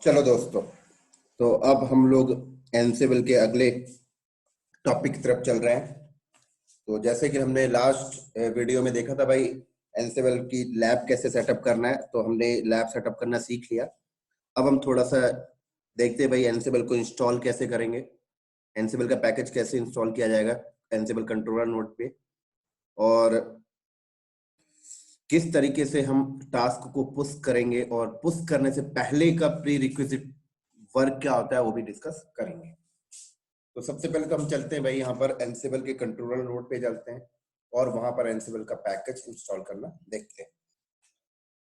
चलो दोस्तों, तो अब हम लोग एनसिबल के अगले टॉपिक की तरफ चल रहे हैं। तो जैसे कि हमने लास्ट वीडियो में देखा था भाई, एनसिबल की लैब कैसे सेटअप करना है, तो हमने लैब सेटअप करना सीख लिया। अब हम थोड़ा सा देखते हैं भाई एनसिबल को इंस्टॉल कैसे करेंगे, एनसिबल का पैकेज कैसे इंस्टॉल किया जाएगा एनसिबल कंट्रोलर नोड पे, और किस तरीके से हम टास्क को पुश करेंगे, और पुश करने से पहले का प्री रिक्विजिट वर्क क्या होता है वो भी डिस्कस करेंगे। तो सबसे पहले तो हम चलते हैं भाई, यहाँ पर एनसिबल के कंट्रोलर नोड पे चलते हैं और वहां पर एनसिबल का पैकेज इंस्टॉल करना देखते हैं।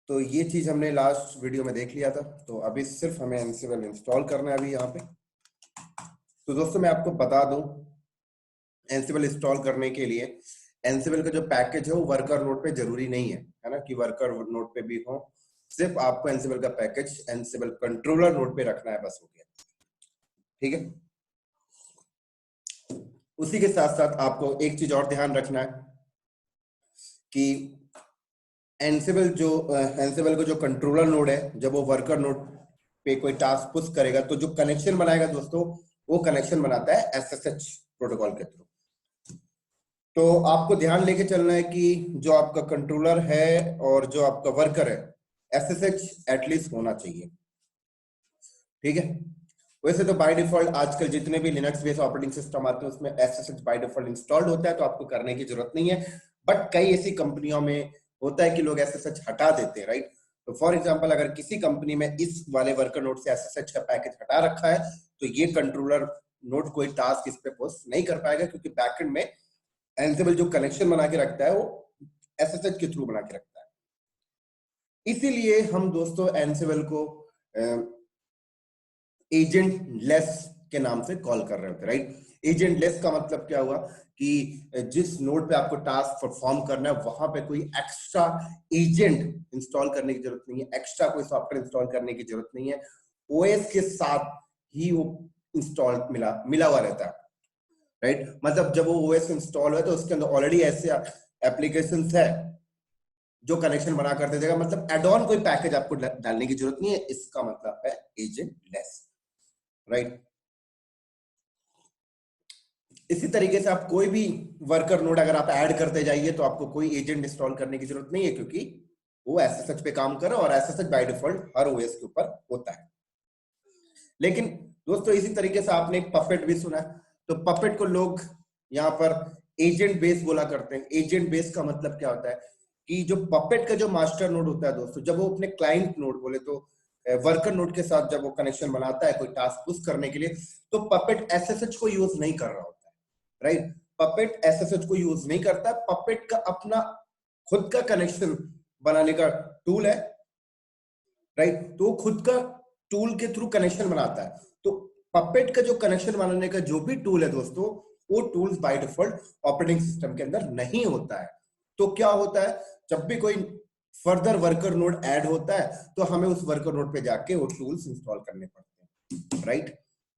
तो ये चीज हमने लास्ट वीडियो में देख लिया था, तो अभी सिर्फ हमें एनसिबल इंस्टॉल करना है अभी यहाँ पे। तो दोस्तों मैं आपको बता दूं, एनसिबल इंस्टॉल करने के लिए एनसिबल का जो पैकेज है वो वर्कर नोड पे जरूरी नहीं है ना, कि वर्कर नोड पे भी हो। सिर्फ आपको एनसिबल का पैकेज एनसिबल कंट्रोलर नोड पे रखना है, बस हो गया। ठीक है। उसी के साथ साथ आपको एक चीज और ध्यान रखना है कि एनसिबल का जो कंट्रोलर नोड है, जब वो वर्कर नोड पे कोई टास्क पुश करेगा तो जो कनेक्शन बनाएगा दोस्तों, वो कनेक्शन बनाता है एसएसएच प्रोटोकॉल के थ्रू। तो आपको ध्यान लेके चलना है कि जो आपका कंट्रोलर है और जो आपका वर्कर है, एसएसएच एटलीस्ट होना चाहिए। ठीक है। वैसे तो बाय डिफॉल्ट आजकल जितने भी लिनक्स बेस्ड ऑपरेटिंग सिस्टम आते हैं उसमें एसएसएच बाय डिफॉल्ट इंस्टॉल्ड होता है, तो आपको करने की जरूरत नहीं है। बट कई ऐसी कंपनियों में होता है कि लोग एसएसएच हटा देते हैं, राइट। तो फॉर एग्जांपल, अगर किसी कंपनी में इस वाले वर्कर नोड से एसएसएच का पैकेज हटा रखा है, तो ये कंट्रोलर नोड कोई टास्क इस पे पुश नहीं कर पाएगा, क्योंकि बैकएंड में एनसिबल जो कनेक्शन बना के रखता है वो एसएसएच के थ्रू बना के रखता है। इसीलिए हम दोस्तों एनसिबल को एजेंट लेस के नाम से कॉल कर रहे होते, राइट। एजेंट लेस का मतलब क्या हुआ कि जिस नोड पे आपको टास्क परफॉर्म करना है वहां पे कोई एक्स्ट्रा एजेंट इंस्टॉल करने की जरूरत नहीं है, एक्स्ट्रा कोई सॉफ्टवेयर इंस्टॉल करने की जरूरत नहीं है। ओएस के साथ ही वो इंस्टॉल मिला हुआ रहता है, राइट। मतलब जब वो ओएस इंस्टॉल है तो उसके अंदर ऑलरेडी ऐसे एप्लीकेशंस है जो कनेक्शन बना कर दे देगा। मतलब एड ऑन कोई पैकेज आपको डालने की जरूरत नहीं है, इसका मतलब है एजेंट लेस, राइट। इसी तरीके से आप कोई भी वर्कर नोड अगर आप ऐड करते जाइए तो आपको कोई एजेंट इंस्टॉल करने की जरूरत नहीं है, क्योंकि वो एसएसएच पे काम कर रहा है और SSH by default her OS के ऊपर होता है। लेकिन दोस्तों इसी तरीके से आपने एक पपेट भी सुना है, तो पपेट को लोग यहाँ पर एजेंट बेस बोला करते हैं। एजेंट बेस का मतलब क्या होता है कि जो पपेट का जो मास्टर नोड होता है दोस्तों, जब वो अपने क्लाइंट नोड बोले तो वर्कर नोड के साथ जब वो कनेक्शन बनाता है कोई टास्क पुश करने के लिए, तो पपेट एसएसएच को यूज नहीं कर रहा होता है, राइट। पपेट एसएसएच को यूज नहीं करता, पपेट का अपना खुद का कनेक्शन बनाने का टूल है, राइट। तो खुद का टूल के थ्रू कनेक्शन बनाता है। तो पपेट का जो कनेक्शन बनाने का जो भी टूल है दोस्तों, वो tools by default operating system के अंदर नहीं होता है। तो क्या होता है, जब भी कोई फर्दर वर्कर नोड ऐड होता है तो हमें उस वर्कर नोड पे जाके वो टूल्स इंस्टॉल करने पड़ते हैं, राइट।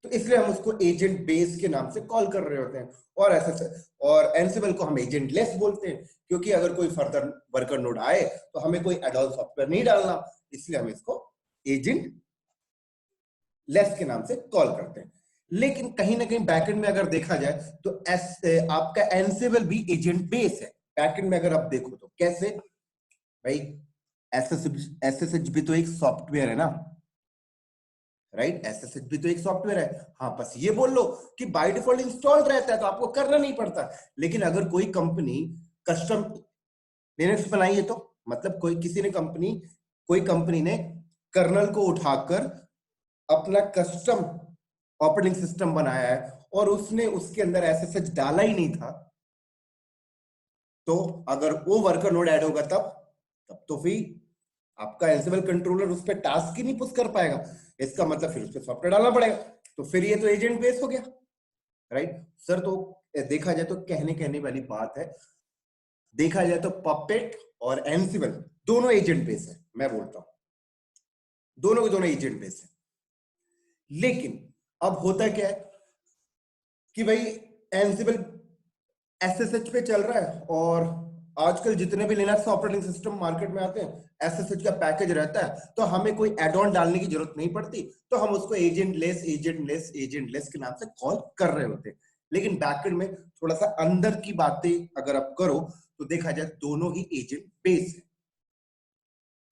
तो इसलिए हम उसको एजेंट बेस के नाम से कॉल कर रहे होते हैं, और ऐसे और एनसिबल को हम एजेंट लेस बोलते हैं, क्योंकि अगर कोई फर्दर वर्कर नोड आए तो हमें कोई एड ऑन सॉफ्टवेयर नहीं डालना, इसलिए हम इसको एजेंट लेस के नाम से कॉल करते हैं। लेकिन कहीं ना कहीं बैकएंड में अगर देखा जाए तो आपका एनसिबल भी एजेंट बेस है। बैकएंड में अगर आप देखो तो कैसे भाई, एसएसएच भी तो एक सॉफ्टवेयर है ना, राइट। एसएसएच भी तो एक सॉफ्टवेयर है। हाँ, बस ये बोल लो कि बाय डिफॉल्ट इंस्टॉल्ड रहता है तो आपको करना नहीं पड़ता। लेकिन अगर कोई कंपनी कस्टम लिनक्स बनाई है, तो मतलब कोई कंपनी ने कर्नल को उठाकर अपना कस्टम ऑपरेटिंग सिस्टम बनाया है और उसने उसके अंदर एसएसएच डाला ही नहीं था, तो अगर वो वर्कर नोड ऐड होगा तब तो फिर आपका एनसिबल कंट्रोलर उस पर टास्क ही नहीं पुश कर पाएगा। इसका मतलब फिर उस पर सॉफ्टवेयर डालना पड़ेगा, तो फिर ये तो एजेंट बेस हो गया, राइट सर। तो देखा जाए तो कहने वाली बात है, देखा जाए तो पपेट और एनसिबल दोनों एजेंट बेस है। मैं बोलता हूं दोनों के दोनों एजेंट बेस है। लेकिन अब होता क्या है कि भाई एनसिबल एसएसएच पे चल रहा है और आजकल जितने भी लिनक्स ऑपरेटिंग सिस्टम मार्केट में आते हैं एसएसएच का पैकेज रहता है, तो हमें कोई एड ऑन डालने की जरूरत नहीं पड़ती, तो हम उसको एजेंटलेस के नाम से कॉल कर रहे होते हैं। लेकिन बैकएंड में थोड़ा सा अंदर की बातें अगर आप करो तो देखा जाए दोनों ही एजेंट बेस है।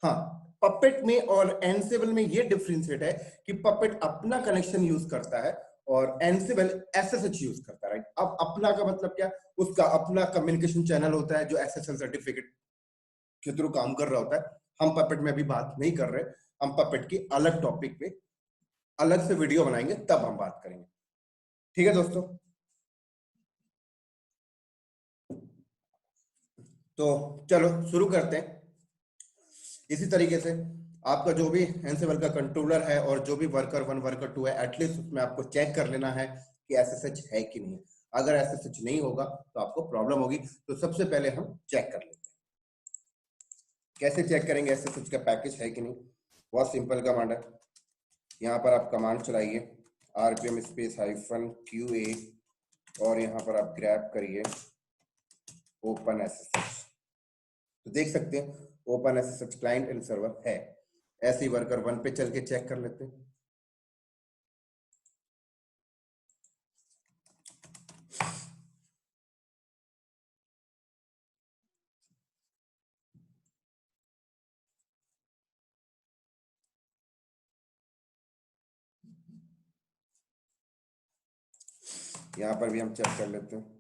हाँ, पपेट में और एनसेबल में ये डिफरेंशिएट है कि पपेट अपना कनेक्शन यूज करता है और एनसेबल एसएसएच यूज करता है। अब अपना का मतलब क्या, उसका अपना कम्युनिकेशन चैनल होता है जो एसएसएल सर्टिफिकेट के थ्रू काम कर रहा होता है। हम पपेट में अभी बात नहीं कर रहे, हम पपेट की अलग टॉपिक पे अलग से वीडियो बनाएंगे तब हम बात करेंगे। ठीक है दोस्तों, तो चलो शुरू करते हैं। इसी तरीके से आपका जो भी एनसेबल का कंट्रोलर है और जो भी वर्कर 1 वर्कर 2 है, एटलीस्ट उसमें आपको चेक कर लेना है कि एसएसएच है कि नहीं। अगर एसएसएच नहीं होगा तो आपको प्रॉब्लम होगी। तो सबसे पहले हम चेक कर लेते हैं। कैसे चेक करेंगे एसएसएच का पैकेज है कि नहीं? बहुत सिंपल कमांड है। यहाँ पर आप कमांड चलाइए rpm स्पेस -qa और यहाँ पर आप ग्रैब करिए ओपन एसएसएच। तो देख सकते हैं open SSH client and server है। ऐसे ही वर्कर 1 पे चल के चेक कर लेते हैं। यहाँ पर भी हम चेक कर लेते हैं।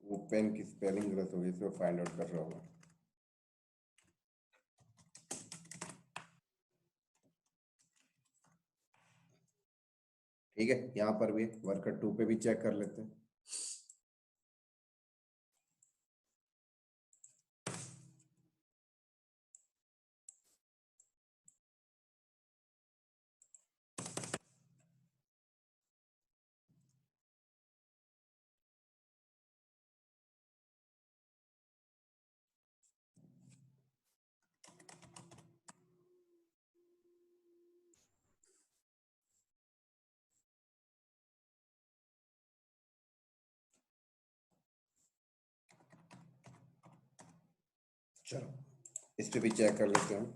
ओपन की स्पेलिंग गलत हो गई, इसको फाइंड आउट कर रहा हूँ। ठीक है, यहाँ पर भी वर्कर 2 पे भी चेक कर लेते हैं। चलो इस पे भी चेक कर लेते हैं।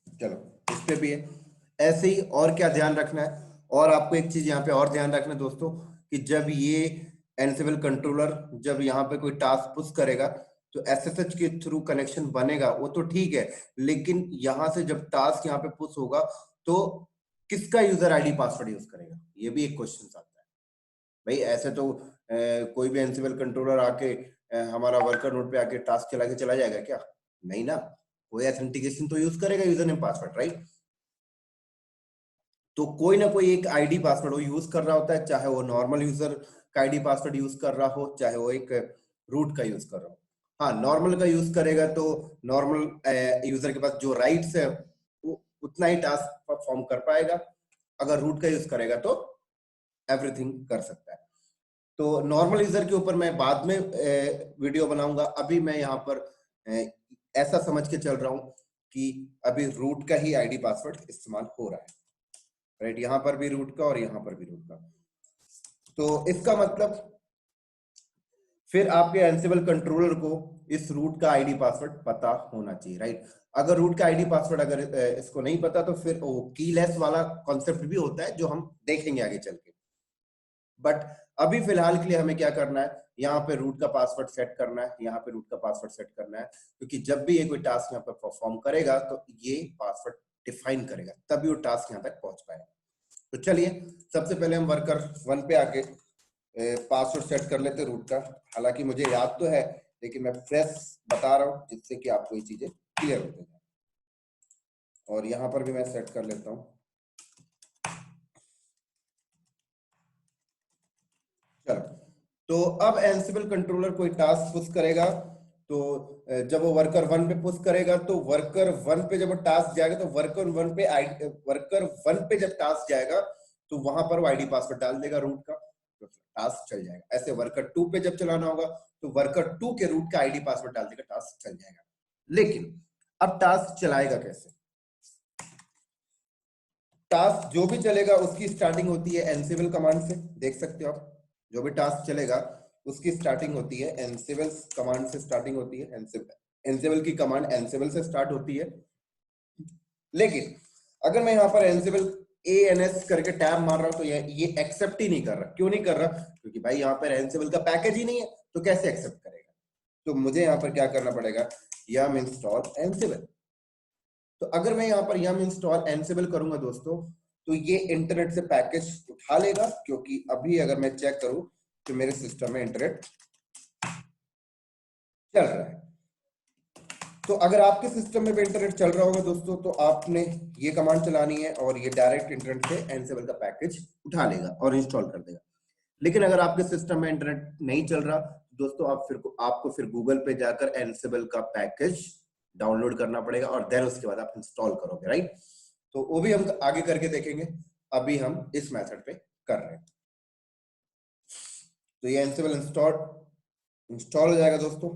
चलो इस पे भी है ऐसे ही। और क्या ध्यान रखना है, और आपको एक चीज यहाँ पे और ध्यान रखना है दोस्तों, कि जब ये एनसेबल कंट्रोलर जब यहाँ पे कोई टास्क पुश करेगा तो एसएसएच के थ्रू कनेक्शन बनेगा, वो तो ठीक है, लेकिन यहाँ से जब टास्क यहाँ पे पुश होगा तो किसका यूजर आईडी पासवर्ड यूज करेगा, ये भी एक क्वेश्चन आता है। भाई ऐसे तो कोई भी एनसेबल कंट्रोलर आके हमारा वर्कर नोड पे आके टास्क चला के चला जाएगा क्या? नहीं ना, कोई ऑथेंटिकेशन तो यूज करेगा यूजर नेम पासवर्ड, राइट? तो कोई ना कोई एक आईडी पासवर्ड वो यूज कर रहा होता है, चाहे वो नॉर्मल यूजर का आईडी पासवर्ड यूज कर रहा हो, चाहे वो एक रूट का यूज कर रहा हो। हाँ, नॉर्मल का यूज करेगा तो नॉर्मल यूजर के पास जो राइट्स है वो उतना ही टास्क परफॉर्म कर पाएगा। अगर रूट का यूज करेगा तो एवरीथिंग कर सकता है। तो नॉर्मल यूजर के ऊपर मैं बाद में वीडियो बनाऊंगा। अभी मैं यहाँ पर ऐसा समझ के चल रहा हूँ कि अभी रूट का ही आईडी पासवर्ड इस्तेमाल हो रहा है, राइट? यहाँ पर भी रूट का और यहाँ पर भी रूट का। तो इसका मतलब फिर आपके एनसेबल कंट्रोलर को इस रूट का आईडी पासवर्ड पता होना चाहिए, राइट? अगर रूट का आईडी पासवर्ड अगर इसको नहीं पता तो फिर वो कीलेस वाला कॉन्सेप्ट भी होता है जो हम देखेंगे आगे चल के। बट अभी फिलहाल के लिए हमें क्या करना है, यहाँ पे रूट का पासवर्ड सेट करना है, यहाँ पे रूट का पासवर्ड सेट करना है, क्योंकि जब भी ये कोई टास्क यहाँ पे परफॉर्म करेगा तो ये पासवर्ड डिफाइन करेगा, तभी वो टास्क यहाँ तक पहुंच पाएगा। तो चलिए सबसे पहले हम वर्कर 1 पे आके पासवर्ड सेट कर लेते हैं रूट का। हालांकि मुझे याद तो है लेकिन मैं फ्रेश बता रहा हूं जिससे कि आपको ये चीजें क्लियर होते जाए। और यहां पर भी मैं सेट कर लेता हूं। चलो, तो अब एंसिबल कंट्रोलर कोई टास्क पुश करेगा, तो जब वो वर्कर वन पे पुश करेगा तो वर्कर वन पे जब टास्क जाएगा तो वर्कर वन पे जब टास्क जाएगा तो वहां पर वो आईडी पासवर्ड डाल देगा रूट का, तो टास्क चल जाएगा। ऐसे वर्कर टू पे जब चलाना होगा तो वर्कर टू के रूट का आईडी पासवर्ड डाल देगा, टास्क चल जाएगा। लेकिन अब टास्क चलाएगा कैसे? टास्क जो भी चलेगा उसकी स्टार्टिंग होती है एनसिबल कमांड से, देख सकते हो आप। जो भी टास्क चलेगा उसकी स्टार्टिंग होती है एनसिबल कमांड से, स्टार्टिंग होती है एनसिबल की कमांड एनसिबल से स्टार्ट होती है। लेकिन अगर मैं यहाँ पर एनसिबल ANS करके टैब मार रहा हूं तो ये एक्सेप्ट ही नहीं कर रहा। क्यों नहीं कर रहा? क्योंकि भाई यहाँ पर एनसिबल का पैकेज ही नहीं है, तो कैसे एक्सेप्ट करेगा? तो मुझे यहाँ पर क्या करना पड़ेगा, yum इंस्टॉल एनसिबल। तो अगर मैं यहाँ पर yum इंस्टॉल एनसिबल करूंगा दोस्तों, तो ये इंटरनेट से पैकेज उठा लेगा, क्योंकि अभी अगर मैं चेक करूं तो मेरे सिस्टम में इंटरनेट चल रहा है। तो अगर आपके सिस्टम में भी इंटरनेट चल रहा होगा दोस्तों, तो आपने ये कमांड चलानी है और ये डायरेक्ट इंटरनेट से एनसिबल का पैकेज उठा लेगा और इंस्टॉल कर देगा। लेकिन अगर आपके सिस्टम में इंटरनेट नहीं चल रहा दोस्तों, आपको फिर गूगल पे जाकर एनसिबल का पैकेज डाउनलोड करना पड़ेगा और देन उसके बाद आप इंस्टॉल करोगे, राइट? तो वो भी हम आगे करके देखेंगे, अभी हम इस मेथड पे कर रहे हैं। तो ये एनसिबल इंस्टॉल हो जाएगा दोस्तों।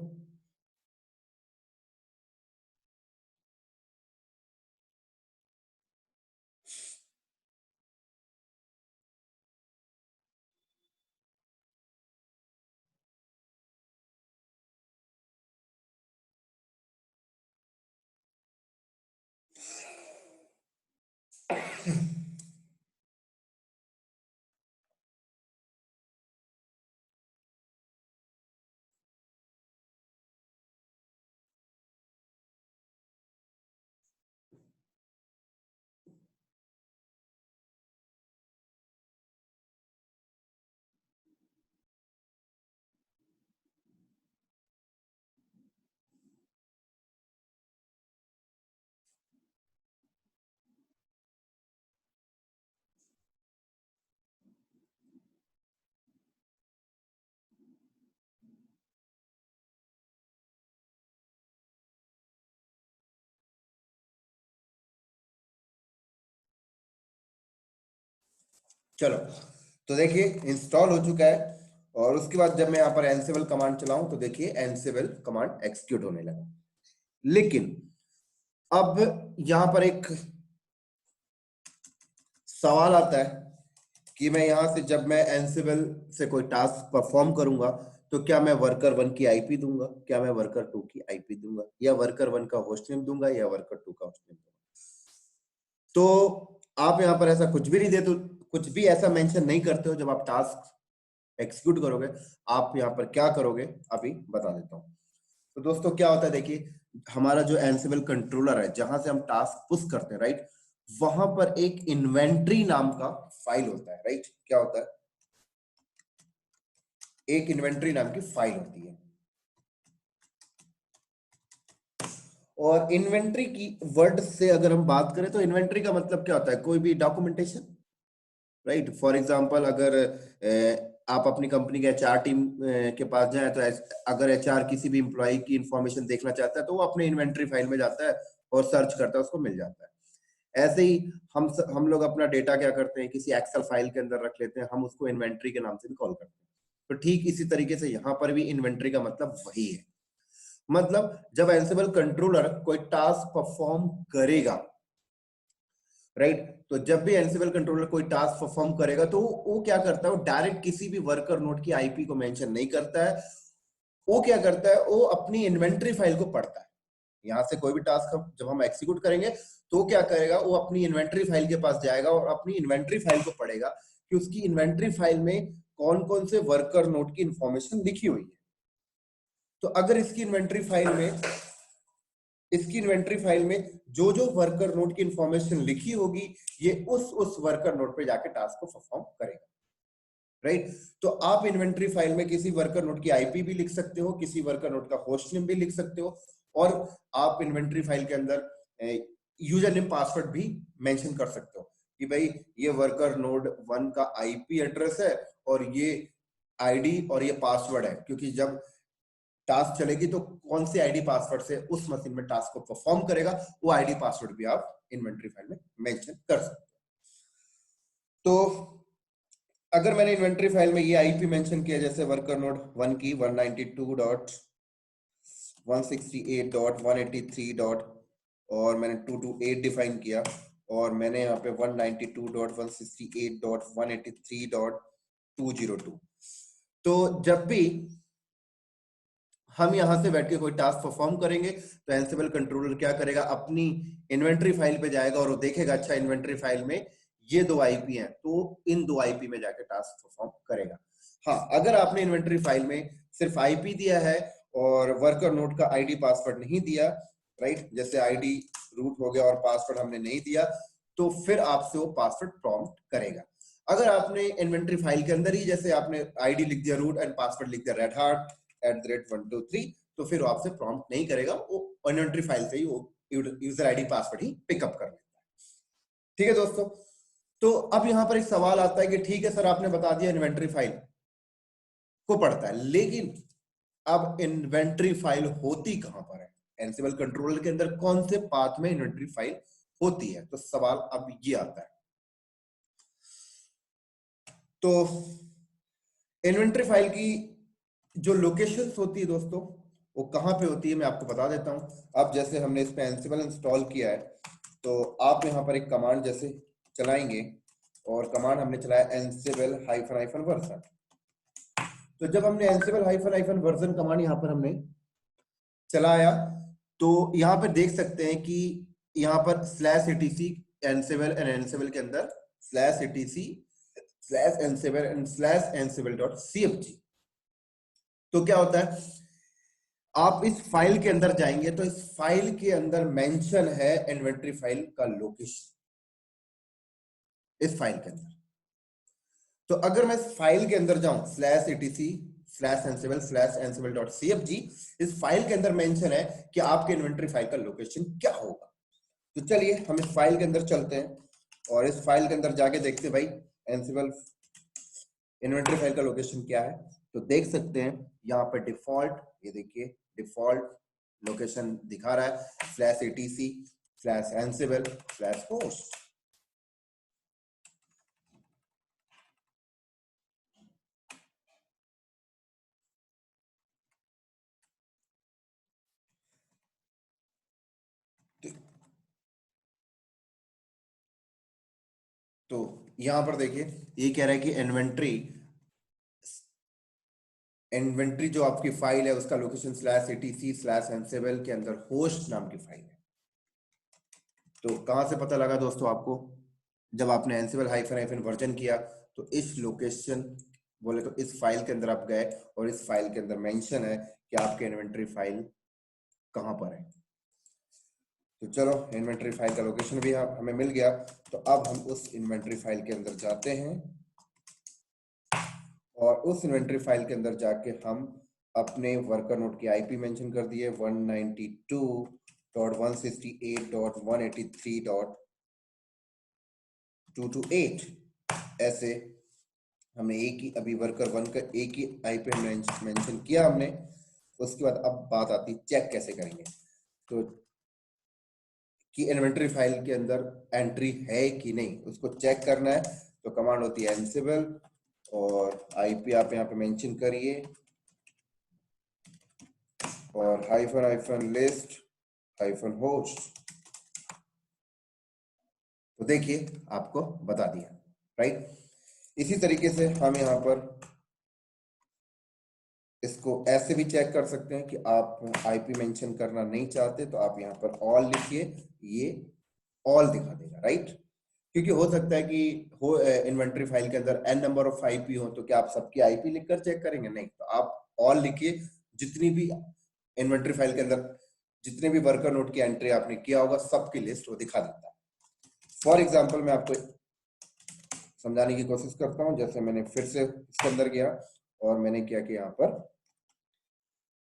चलो, तो देखिए इंस्टॉल हो चुका है। और उसके बाद जब मैं यहाँ पर एनसिबल कमांड चलाऊं तो देखिए एनसिबल कमांड एक्सिक्यूट होने लगा। लेकिन अब यहां पर एक सवाल आता है कि मैं यहां से जब मैं एनसिबल से कोई टास्क परफॉर्म करूंगा तो क्या मैं वर्कर वन की आईपी दूंगा, क्या मैं वर्कर टू की आईपी दूंगा, या वर्कर वन का होस्ट नेम दूंगा, या वर्कर टू का होस्ट नेम दूंगा? तो आप यहाँ पर ऐसा कुछ भी नहीं देते, कुछ भी ऐसा मेंशन नहीं करते हो जब आप टास्क एग्जीक्यूट करोगे। आप यहाँ पर क्या करोगे अभी बता देता हूँ। तो दोस्तों क्या होता है, देखिए हमारा जो एनसिबल कंट्रोलर है जहां से हम टास्क पुश करते हैं, राइट, वहां पर एक इन्वेंट्री नाम का फाइल होता है, राइट? क्या होता है? एक इन्वेंट्री नाम की फाइल होती है। और इन्वेंट्री की वर्ड से अगर हम बात करें तो इन्वेंट्री का मतलब क्या होता है? कोई भी डॉक्यूमेंटेशन, राइट? फॉर एग्जांपल अगर आप अपनी कंपनी के एचआर टीम के पास जाए तो अगर एचआर किसी भी इंप्लॉय की इंफॉर्मेशन देखना चाहता है तो वो अपने इन्वेंट्री फाइल में जाता है और सर्च करता है, उसको मिल जाता है। ऐसे ही हम लोग अपना डेटा क्या करते हैं, किसी एक्सेल फाइल के अंदर रख लेते हैं, हम उसको इन्वेंट्री के नाम से भी कॉल करते हैं। तो ठीक इसी तरीके से यहाँ पर भी इन्वेंट्री का मतलब वही है। मतलब जब एंसिबल कंट्रोलर कोई टास्क परफॉर्म करेगा, राइट, तो जब भी एंसिबल कंट्रोलर कोई टास्क परफॉर्म करेगा तो वो क्या करता है, वो डायरेक्ट किसी भी वर्कर नोड की आईपी को मेंशन नहीं करता है। वो क्या करता है, वो अपनी इन्वेंट्री फाइल को पढ़ता है। यहां से कोई भी टास्क जब हम एग्जीक्यूट करेंगे तो क्या करेगा, वो अपनी इन्वेंट्री फाइल के पास जाएगा और अपनी इन्वेंट्री फाइल को पढ़ेगा कि उसकी इन्वेंट्री फाइल में कौन कौन से वर्कर नोड की इंफॉर्मेशन लिखी हुई है। तो अगर इसकी इन्वेंट्री फाइल में जो जो वर्कर नोड की इंफॉर्मेशन लिखी होगी, ये उस वर्कर नोड पे जाके टास्क को परफॉर्म करेगा। राइट। तो आप इन्वेंटरी फाइल में किसी वर्कर नोड की आईपी भी लिख सकते हो, किसी वर्कर नोड का होस्ट नेम भी लिख सकते हो, और आप इन्वेंटरी फाइल के अंदर यूजर नेम पासवर्ड भी मेंशन कर सकते हो कि भाई ये वर्कर नोड 1 का आईपी एड्रेस है और ये आईडी और ये पासवर्ड है, क्योंकि जब टास्क चलेगी तो कौन सी आईडी पासवर्ड से उस मशीन में टास्क को परफॉर्म करेगा, वो आईडी पासवर्ड भी आप इन्वेंटरी फाइल में मेंशन कर सकते हो। तो अगर मैंने इन्वेंटरी फाइल में ये आईपी मेंशन किया, जैसे वर्कर नोड 1 की 192.168.183. और मैंने 228 डिफाइन किया, और मैंने यहाँ पे 192.168.183.202। तो जब भी हम यहां से बैठ के कोई टास्क परफॉर्म करेंगे तो एंसिबल कंट्रोलर क्या करेगा, अपनी इन्वेंटरी फाइल पे जाएगा और वो देखेगा अच्छा इन्वेंटरी फाइल में ये 2 आईपी हैं, तो इन 2 आईपी में जाके टास्क परफॉर्म करेगा। हाँ, अगर आपने इन्वेंटरी फाइल में सिर्फ आईपी दिया है और वर्कर नोड का आईडी पासवर्ड नहीं दिया, राइट, जैसे आईडी रूट हो गया और पासवर्ड हमने नहीं दिया, तो फिर आपसे वो पासवर्ड प्रॉम्प्ट करेगा। अगर आपने इन्वेंटरी फाइल के अंदर ही जैसे आपने आईडी लिख दिया रूट एंड पासवर्ड लिख दिया redhat@123, तो फिर वो आपसे प्रॉम्प्ट नहीं करेगा, वो इन्वेंटरी फाइल से ही वो यूजर आईडी पासवर्ड ही पिकअप कर लेता है। ठीक है दोस्तों, तो अब यहां पर एक सवाल आता है कि ठीक है सर, आपने बता दिया इन्वेंटरी फाइल को पढ़ता है, लेकिन अब इन्वेंटरी फाइल होती कहां पर है, एंसिबल कंट्रोलर के अंदर कौन से पाथ में इन्वेंटरी फाइल होती है? तो सवाल अब ये आता है। तो इन्वेंटरी फाइल की जो लोकेशंस होती है दोस्तों, वो कहां पे होती है मैं आपको बता देता हूं। अब जैसे हमने इस पे एंसिबल इंस्टॉल किया है, तो आप यहां पर एक कमांड जैसे चलाएंगे, और कमांड हमने चलाया एंसिबल --- वर्जन। तो जब हमने एंसिबल --- वर्जन कमांड यहां पर हमने चलाया, तो यहां पर देख सकते हैं कि यहां पर /etc एंसिबल एंड एंसिबल के अंदर /etc/ansible एंड /ansible.cfg। तो क्या होता है, आप इस फाइल के अंदर जाएंगे तो इस फाइल के अंदर मेंशन है इन्वेंटरी फाइल का लोकेशन, इस फाइल के अंदर। तो अगर मैं इस फाइल के अंदर जाऊं /etc/ansible/ansible.cfg, इस फाइल के अंदर मेंशन है कि आपके इन्वेंटरी फाइल का लोकेशन क्या होगा। तो चलिए हम इस फाइल के अंदर चलते हैं और इस फाइल के अंदर जाके देखते हैं भाई एंसिबल इन्वेंटरी फाइल का लोकेशन क्या है। तो देख सकते हैं यहाँ पर डिफॉल्ट, ये देखिए डिफॉल्ट लोकेशन दिखा रहा है /etc/ansible/host। तो यहां पर देखिए ये कह रहा है कि इन्वेंटरी जो आपकी फाइल है उसका लोकेशन /etc/ansible के अंदर होस्ट नाम की फाइल है। तो कहां से पता लगा दोस्तों आपको, जब आपने एंसिबल --- वर्जन किया, तो इस लोकेशन बोले तो इस फाइल के अंदर आप गए और इस फाइल के अंदर मेंशन है कि आपके इन्वेंटरी फाइल कहां पर है। तो चलो इन्वेंटरी फाइल का लोकेशन भी हमें मिल गया। तो अब हम उस इन्वेंटरी फाइल के अंदर जाते हैं और उस इन्वेंटरी फाइल के अंदर जाके हम अपने वर्कर नोड की आईपी मेंशन कर दिए 192.168.183.228। ऐसे हमने एक ही अभी वर्कर 1 का एक ही आईपी मेंशन किया हमने। उसके बाद अब बात आती चेक कैसे करेंगे, तो कि इन्वेंटरी फाइल के अंदर एंट्री है कि नहीं उसको चेक करना है। तो कमांड होती है एंसिबल और आईपी आप यहाँ पे मेंशन करिए और -list-host। तो देखिए आपको बता दिया, राइट। इसी तरीके से हम यहाँ पर इसको ऐसे भी चेक कर सकते हैं कि आप आईपी मेंशन करना नहीं चाहते तो आप यहाँ पर ऑल लिखिए, ये ऑल दिखा देगा, राइट। क्योंकि हो सकता है कि हो इन्वेंटरी फाइल के अंदर n नंबर ऑफ आईपी हो, तो क्या आप सबकी आईपी लिखकर चेक करेंगे? नहीं, तो आप ऑल लिखिए, जितनी भी इन्वेंटरी फाइल के अंदर जितने भी वर्कर नोड की एंट्री आपने किया होगा सबकी लिस्ट वो दिखा देता है। फॉर एग्जाम्पल मैं आपको समझाने की कोशिश करता हूँ। जैसे मैंने फिर से इसके अंदर गया और मैंने क्या किया, यहाँ पर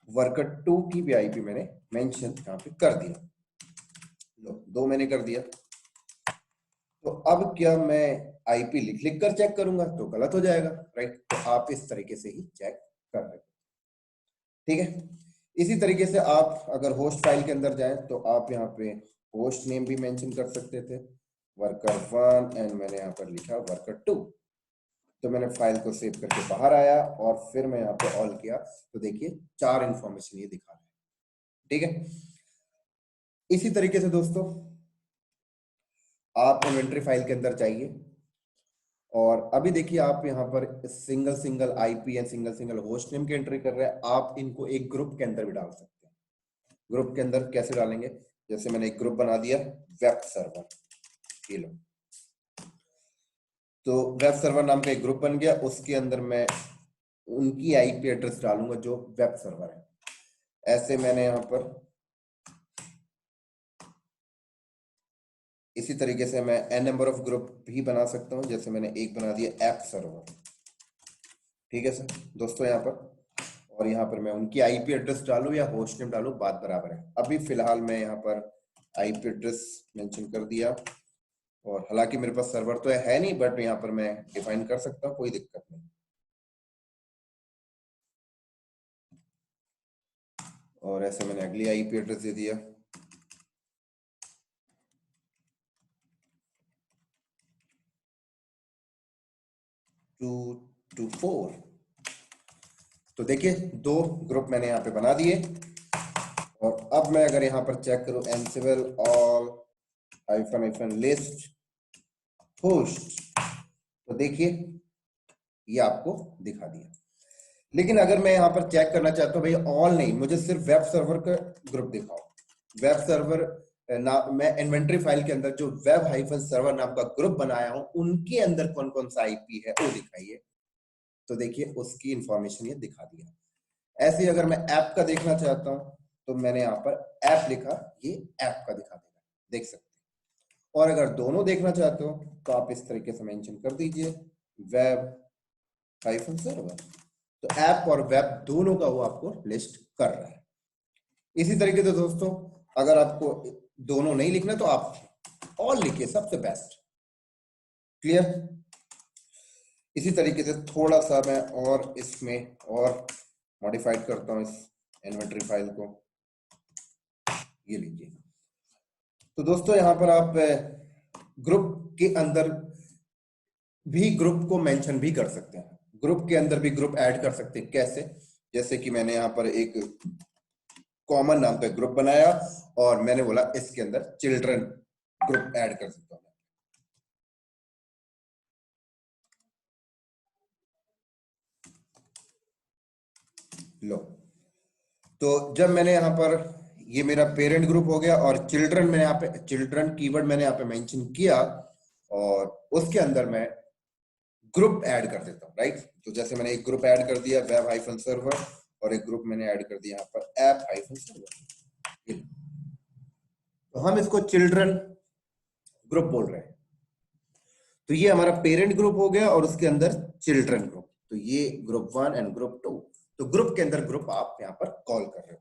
वर्कर 2 की भी आईपी मैंने मेंशन यहाँ पे कर दिया। लो, 2 मैंने कर दिया। तो अब क्या मैं आईपी लिख लिख कर चेक करूंगा तो गलत हो जाएगा, राइट। तो आप इस तरीके से ही चेक कर रहे हैं, ठीक है। इसी तरीके से आप अगर होस्ट फाइल के अंदर जाएं तो आप यहाँ पे होस्ट नेम भी मेंशन कर सकते थे, वर्कर 1, एंड मैंने यहाँ पर लिखा वर्कर 2। तो मैंने फाइल को सेव करके बाहर आया और फिर मैं यहाँ पे ऑल किया तो देखिए 4 इंफॉर्मेशन ये दिखा रहा है, ठीक है। इसी तरीके से दोस्तों आप इन्वेंटरी फाइल के अंदर जाइए और अभी देखिए आप यहाँ पर single single IP and single single host name की एंट्री कर रहे हैं। आप इनको एक ग्रुप के अंदर भी डाल सकते हैं। ग्रुप के अंदर कैसे डालेंगे, जैसे मैंने एक ग्रुप बना दिया वेब सर्वर, ये लो। तो वेब सर्वर नाम का एक ग्रुप बन गया, उसके अंदर मैं उनकी आईपी एड्रेस डालूंगा जो वेब सर्वर है। ऐसे मैंने यहाँ पर इसी तरीके से मैं n नंबर ऑफ ग्रुप भी बना सकता हूँ। जैसे मैंने एक बना दिया ऐप सर्वर, ठीक है सर दोस्तों यहाँ पर। और यहाँ पर मैं उनकी आईपी एड्रेस डालूं या होस्ट नेम डालूं, बात बराबर है। अभी फिलहाल मैं यहाँ पर आईपी एड्रेस मेंशन कर दिया और हालांकि मेरे पास सर्वर तो है नहीं, बट यहाँ पर मैं डिफाइन कर सकता हूँ, कोई दिक्कत नहीं। और ऐसे मैंने अगली आईपी एड्रेस दे दिया, 224। तो देखिए 2 ग्रुप मैंने यहाँ पे बना दिए। और अब मैं अगर यहाँ पर चेक करूं एनसिबल ऑल हाइफन लिस्ट होस्ट, तो देखिए ये आपको दिखा दिया। लेकिन अगर मैं यहाँ पर चेक करना चाहता हूँ भाई ऑल नहीं, मुझे सिर्फ वेब सर्वर का ग्रुप दिखाओ। वेब सर्वर ना, मैं इन्वेंटरी फाइल के अंदर जो वेब हाइफन सर्वर नाम का ग्रुप बनाया हूं उनके अंदर कौन कौन सा आईपी है वो दिखाइए। तो देखिए उसकी इंफॉर्मेशन ये दिखा दिया। ऐसे ही अगर मैं ऐप का देखना चाहता हूं तो मैंने यहाँ पर ऐप लिखा, ये ऐप का दिखा देगा, देख सकते हैं। और अगर दोनों देखना चाहते हो तो आप इस तरीके से मेंशन कर दीजिए वेब हाइफन सर्वर। तो ऐप और वेब दोनों का वो आपको लिस्ट कर रहा है। इसी तरीके से दोस्तों अगर आपको दोनों नहीं लिखना तो आप ऑल लिखिए, सबसे बेस्ट। क्लियर। इसी तरीके से थोड़ा सा मैं और इसमें और मॉडिफाइड करता हूं इस इन्वेंटरी फाइल को, ये लीजिए। तो दोस्तों यहां पर आप ग्रुप के अंदर भी ग्रुप को मेंशन भी कर सकते हैं, ग्रुप के अंदर भी ग्रुप ऐड कर सकते हैं। कैसे, जैसे कि मैंने यहाँ पर एक कॉमन नाम का ग्रुप बनाया और मैंने बोला इसके अंदर चिल्ड्रन ग्रुप ऐड कर सकता हूं। लो, तो जब मैंने यहाँ पर ये मेरा पेरेंट ग्रुप हो गया और चिल्ड्रन मैंने यहाँ पे चिल्ड्रन कीवर्ड मैंने यहाँ पे मेंशन किया और उसके अंदर मैं ग्रुप ऐड कर देता हूँ, राइट। तो जैसे मैंने एक ग्रुप ऐड कर दिया वेब हाइफन सर्वर और एक ग्रुप मैंने ऐड कर दिया यहाँ पर ऐप हाइफन सर्वर। तो हम इसको चिल्ड्रन ग्रुप बोल रहे हैं। तो ये हमारा पेरेंट ग्रुप हो गया और उसके अंदर चिल्ड्रन ग्रुप। तो ये ग्रुप 1 एंड ग्रुप 2। तो ग्रुप के अंदर ग्रुप आप यहाँ पर कॉल कर रहे हो।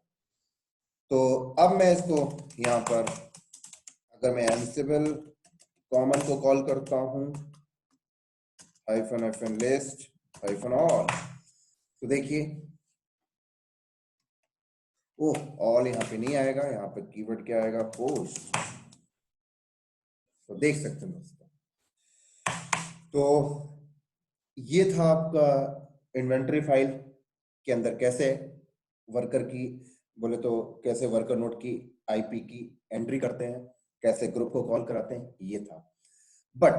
तो अब मैं इसको यहाँ पर अगर मैं एनसिबल कॉमन को कॉल करता हूं hyphen hyphen list hyphen all, तो देखिए ओह ऑल यहाँ पे नहीं आएगा, यहाँ पे कीवर्ड क्या आएगा, पोस्ट। तो देख सकते हैं दोस्तों। तो ये था आपका इन्वेंटरी फाइल के अंदर कैसे वर्कर की बोले तो कैसे वर्कर नोड की आईपी की एंट्री करते हैं, कैसे ग्रुप को कॉल कराते हैं, ये था। बट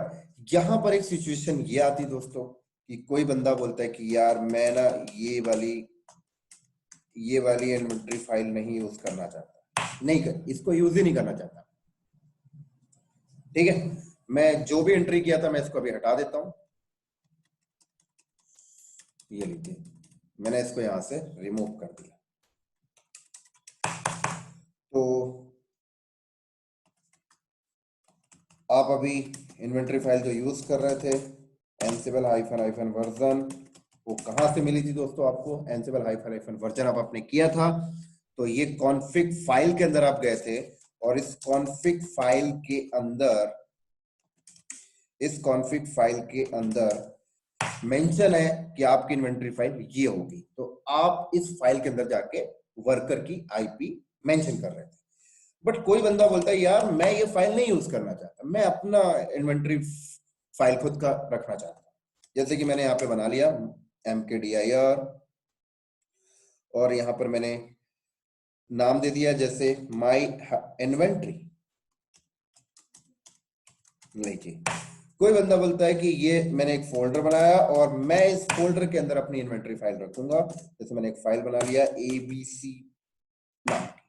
यहां पर एक सिचुएशन ये आती दोस्तों कि कोई बंदा बोलता है कि यार मैं ना ये वाली इन्वेंटरी फाइल नहीं यूज करना चाहता, नहीं कर इसको यूज ही नहीं करना चाहता। ठीक है, मैं जो भी एंट्री किया था मैं इसको अभी हटा देता हूं। ये लीजिए, मैंने इसको यहां से रिमूव कर दिया। तो आप अभी इन्वेंटरी फाइल जो यूज कर रहे थे एनसिबल हाइफन हाइफन वर्जन, वो कहां से मिली थी दोस्तों आपको? एनसिबल हाइफन हाइफन वर्जन अब आपने किया था तो ये कॉन्फ़िग फाइल के अंदर आप गए थे, और इस कॉन्फ़िग फाइल के अंदर, इस कॉन्फ़िग फाइल के अंदर मेंशन है कि आपकी इन्वेंटरी फाइल ये होगी, तो आप इस फाइल के अंदर जाके वर्कर की आईपी मेंशन कर रहे थे। बट कोई बंदा बोलता है यार मैं ये फाइल नहीं यूज करना चाहता, मैं अपना इन्वेंटरी फाइल खुद का रखना चाहता हूं। जैसे कि मैंने यहाँ पे बना लिया mkdir, और यहाँ पर मैंने नाम दे दिया जैसे माई इन्वेंट्री। देखिए कोई बंदा बोलता है कि ये मैंने एक फोल्डर बनाया और मैं इस फोल्डर के अंदर अपनी इन्वेंटरी फाइल रखूंगा, जैसे मैंने एक फाइल बना लिया abc नाम की।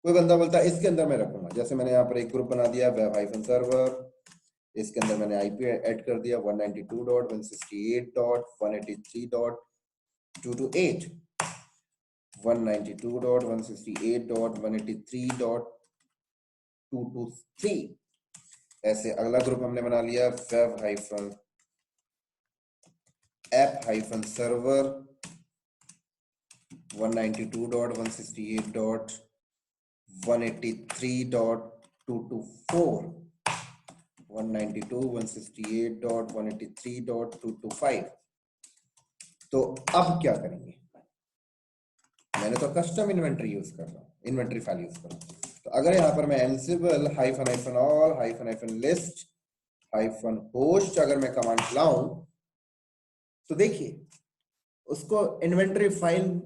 कोई बंदा बोलता है इसके अंदर मैं रखूंगा, जैसे मैंने यहाँ पर एक ग्रुप बना दिया वेब हाइफन सर्वर, इसके अंदर मैंने आईपी ऐड कर दिया 192.168.183.228, 192.168.183.223। ऐसे अगला ग्रुप हमने बना लिया web hyphen app hyphen server 192.168.183.224, 192.168.183.225। तो अब क्या करेंगे? मैंने तो कस्टम इन्वेंटरी यूज कर रहा हूँ, इन्वेंटरी फाइल यूज कर रहा हूँ। तो अगर यहाँ पर मैं एनसिबल hyphen hyphen all hyphen hyphen list hyphen host अगर मैं कमांड चलाऊं तो देखिए उसको इन्वेंटरी फाइल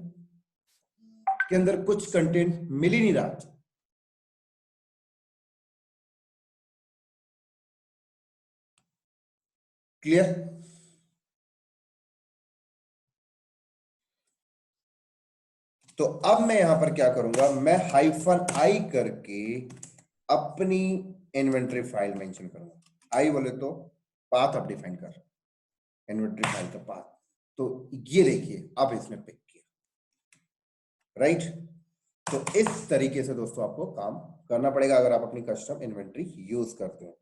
के अंदर कुछ कंटेंट मिल ही नहीं रहा। क्लियर? तो अब मैं यहां पर क्या करूंगा, मैं हाइफन आई करके अपनी इन्वेंटरी फाइल मेंशन करूंगा। आई बोले तो पाथ आप डिफाइन कर रहे हैं, इन्वेंटरी फाइल का पाथ। तो ये देखिए अब इसने पिक किया, राइट? तो इस तरीके से दोस्तों आपको काम करना पड़ेगा अगर आप अपनी कस्टम इन्वेंटरी यूज करते हो।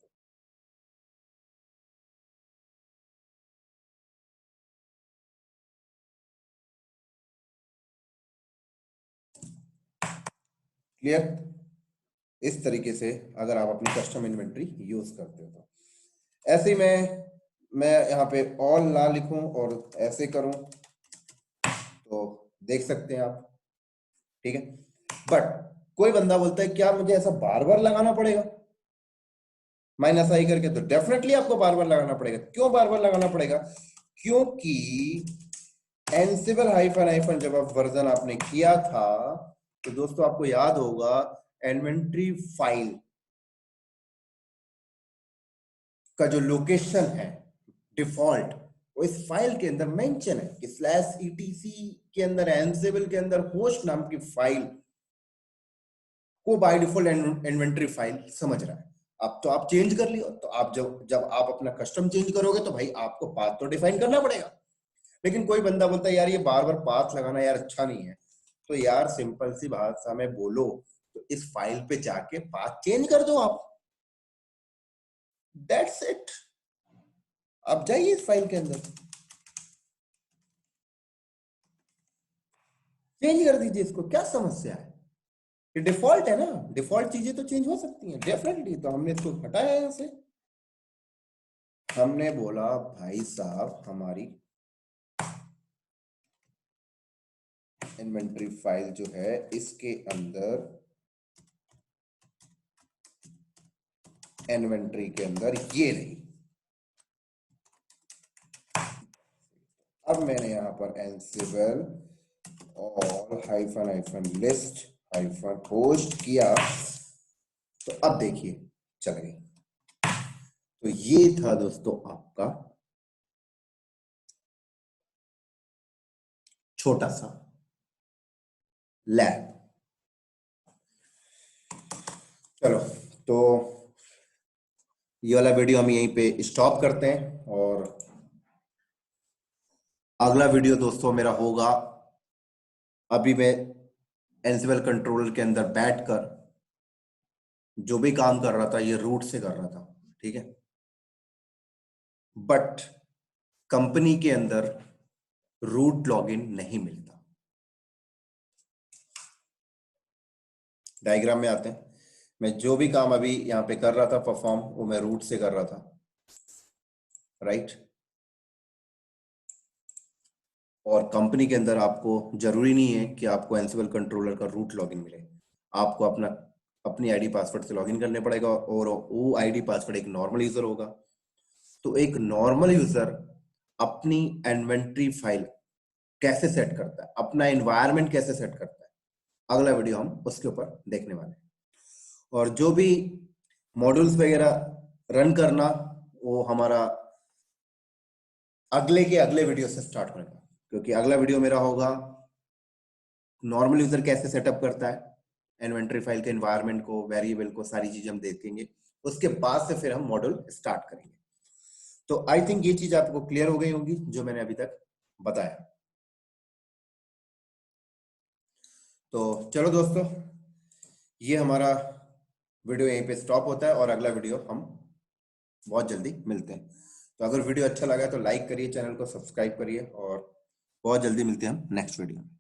क्लियर? इस तरीके से अगर आप अपनी कस्टम इन्वेंटरी यूज करते हो तो ऐसे ही मैं यहाँ पे ऑल ना लिखूं और ऐसे करूं तो देख सकते हैं आप, ठीक है? बट कोई बंदा बोलता है क्या मुझे ऐसा बार बार लगाना पड़ेगा माइनस आई करके? तो डेफिनेटली आपको बार बार लगाना पड़ेगा। क्यों बार बार लगाना पड़ेगा? क्योंकि एनसिबल हाइफन हाइफन जब आप वर्जन आपने किया था तो दोस्तों आपको याद होगा इन्वेंटरी फाइल का जो लोकेशन है डिफॉल्ट, वो इस फाइल के अंदर मेंशन है कि स्लैश ईटीसी के अंदर एनसिबल के अंदर होस्ट नाम की फाइल को बाय डिफॉल्ट इन्वेंटरी फाइल समझ रहा है। अब तो आप चेंज कर लियो, तो आप जब जब आप अपना कस्टम चेंज करोगे तो भाई आपको पाथ तो डिफाइन करना पड़ेगा। लेकिन कोई बंदा बोलता है यार ये बार बार पाथ लगाना यार अच्छा नहीं है, तो यार सिंपल सी भाषा में बोलो तो इस फाइल पे जाके पाथ चेंज कर दो आप, दैट्स इट। आप जाइए इस फाइल के अंदर चेंज कर दीजिए इसको, क्या समस्या है? ये डिफॉल्ट है ना, डिफॉल्ट चीजें तो चेंज हो सकती हैं डेफिनेटली। तो हमने इसको हटाया यहां से, हमने बोला भाई साहब हमारी इन्वेंटरी फाइल जो है इसके अंदर, इन्वेंटरी के अंदर ये रही। अब मैंने यहां पर एनसिबल और hyphen hyphen list hyphen host किया तो अब देखिए चल गई। तो ये था दोस्तों आपका छोटा सा लैब। चलो तो ये वाला वीडियो हम यहीं पे स्टॉप करते हैं, और अगला वीडियो दोस्तों मेरा होगा, अभी मैं एनसिबल कंट्रोलर के अंदर बैठकर जो भी काम कर रहा था ये रूट से कर रहा था, ठीक है? बट कंपनी के अंदर रूट लॉगिन नहीं मिलता। डायग्राम में आते हैं। मैं जो भी काम अभी यहाँ पे कर रहा था परफॉर्म, वो मैं रूट से कर रहा था, राइट। और कंपनी के अंदर आपको जरूरी नहीं है कि आपको एंसिबल कंट्रोलर का रूट लॉगिन मिले। आपको अपनी आईडी पासवर्ड से लॉगिन करने पड़ेगा, और वो आईडी पासवर्ड एक नॉर्मल यूजर होगा। तो एक नॉर्मल यूजर अपनी इन्वेंटरी फाइल कैसे सेट करता है, अपना एनवायरनमेंट कैसे सेट करता है, अगला वीडियो हम उसके ऊपर देखने वाले हैं। और जो भी मॉड्यूल्स वगैरह रन करना, वो हमारा अगले वीडियो से स्टार्ट होगा, क्योंकि अगला वीडियो मेरा होगा नॉर्मल यूजर कैसे सेटअप करता है इन्वेंटरी फाइल के एनवायरनमेंट को, वेरिएबल को, सारी चीजें हम देखेंगे। उसके बाद से फिर हम मॉड्यूल स्टार्ट करेंगे। तो आई थिंक ये चीज आपको क्लियर हो गई होगी जो मैंने अभी तक बताया। तो चलो दोस्तों, ये हमारा वीडियो यहीं पे स्टॉप होता है, और अगला वीडियो हम बहुत जल्दी मिलते हैं। तो अगर वीडियो अच्छा लगा तो लाइक करिए, चैनल को सब्सक्राइब करिए, और बहुत जल्दी मिलते हैं हम नेक्स्ट वीडियो में।